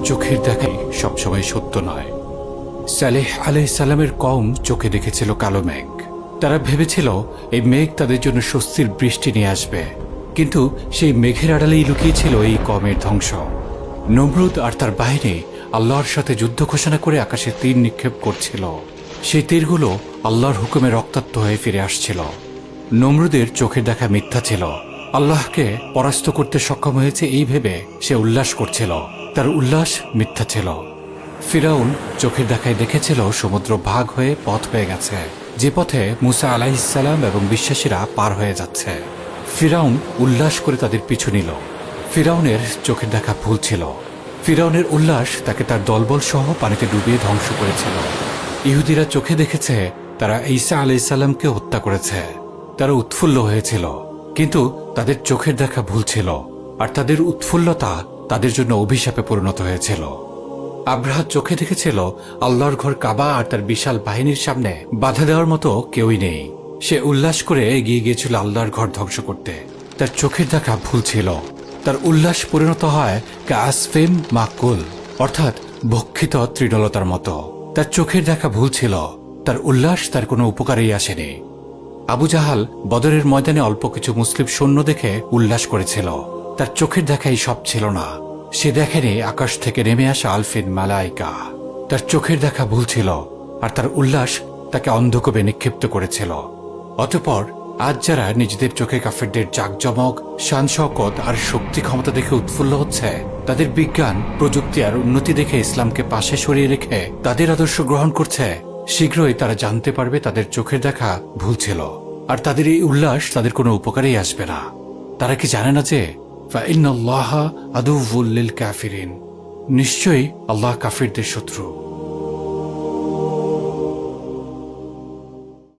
চোখের দেখাই সবসময় সত্য নয়। সালেহ আলাইহিস সালামের কওম চোখে দেখেছিল কালো মেঘ। তারা ভেবেছিল এই মেঘ তাদের জন্য স্বস্তির বৃষ্টি নিয়ে আসবে, কিন্তু সেই মেঘের আড়ালেই লুকিয়েছিল এই কওমের ধ্বংস। নমরুদ আর তার বাহিনী আল্লাহর সাথে যুদ্ধ ঘোষণা করে আকাশে তীর নিক্ষেপ করছিল। সেই তীরগুলো আল্লাহর হুকুমে রক্তাক্ত হয়ে ফিরে আসছিল। নমরুদের চোখের দেখা মিথ্যা ছিল। আল্লাহকে পরাস্ত করতে সক্ষম হয়েছে এই ভেবে সে উল্লাস করছিল। তার উল্লাস মিথ্যা ছিল। ফিরাউন চোখের দেখায় দেখেছিল সমুদ্র ভাগ হয়ে পথ হয়ে গেছে, যে পথে মুসা আলাইহিস সালাম এবং বিশ্বাসীরা পার হয়ে যাচ্ছে। ফিরাউন উল্লাস করে তাদের পিছু নিল। ফিরাউনের চোখের দেখা ভুল ছিল। ফিরাউনের উল্লাস তাকে তার দলবল সহ পানিতে ডুবিয়ে ধ্বংস করেছিল। ইহুদিরা চোখে দেখেছে তারা ঈসা আলাইহিস সালামকে হত্যা করেছে। তারা উৎফুল্ল হয়েছিল, কিন্তু তাদের চোখের দেখা ভুল ছিল, আর তাদের উৎফুল্লতা তাদের জন্য অভিশাপে পরিণত হয়েছিল। আব্রাহা চোখে দেখেছিল আল্লাহর ঘর কাবা আর তার বিশাল বাহিনীর সামনে বাধা দেওয়ার মতো কেউই নেই। সে উল্লাস করে এগিয়ে গিয়েছিল আল্লাহর ঘর ধ্বংস করতে। তার চোখের দেখা ভুল ছিল। তার উল্লাস পরিণত হয় কাসফিম মাকুল, অর্থাৎ ভক্ষিত তৃণলতার মতো। তার চোখের দেখা ভুল ছিল। তার উল্লাস তার কোনো উপকারেই আসেনি। আবু জাহাল বদরের ময়দানে অল্প কিছু মুসলিম সৈন্য দেখে উল্লাস করেছিল। তার চোখের দেখাই সব ছিল না। সে দেখেনি আকাশ থেকে নেমে আসা আলফিন মালাইকা। তার চোখের দেখা ভুল ছিল, আর তার উল্লাস তাকে অন্ধকূপে নিক্ষিপ্ত করেছিল। অতঃপর আজ যারা নিজেদের চোখে কাফেরদের জাকজমক, শান শওকত আর শক্তি ক্ষমতা দেখে উৎফুল্ল হচ্ছে, তাদের বিজ্ঞান, প্রযুক্তি আর উন্নতি দেখে ইসলামকে পাশে সরিয়ে রেখে তাদের আদর্শ গ্রহণ করছে, শীঘ্রই তারা জানতে পারবে তাদের চোখের দেখা ভুল ছিল, আর তাদের এই উল্লাস তাদের কোনো উপকারেই আসবে না। তারা কি জানে না যে ফাইন্নাল্লাহা আদুউল লিল কাফিরিন, নিশ্চয়ই আল্লাহ কাফিরদের শত্রু।